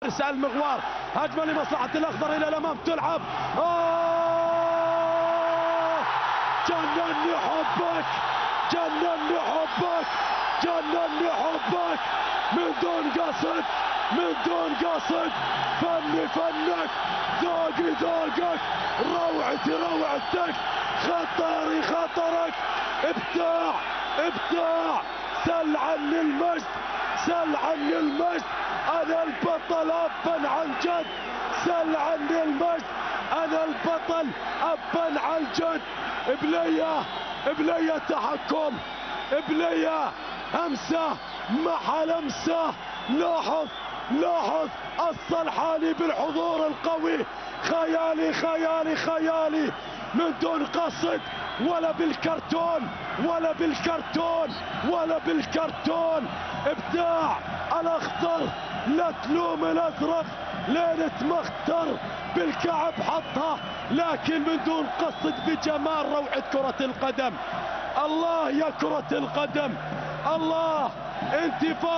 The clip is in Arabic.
ارسال مغوار، هجمه لمصلحه الاخضر الى الامام، تلعب جنني حبك، جنني حبك، جنني حبك، من دون قصد، من دون قصد، فني فنك، ذوقي ذوقك، روعتي روعتك، خطري خطرك، ابداع ابداع، سل عني المجد، سل عني المجد، انا البطل ابا عن جد، سل عني المجد، انا البطل ابا عن جد. بليه تحكم، بليه همسه محل همسه، لاحظ الصلحاني بالحضور القوي، خيالي خيالي خيالي، من دون قصد، ولا بالكرتون ولا بالكرتون ولا بالكرتون، ابداع الاخضر، لا تلوم الازرق لين تمختر بالكعب حطها، لكن من دون قصد، بجمال روعة كرة القدم. الله يا كرة القدم، الله انتفاضة.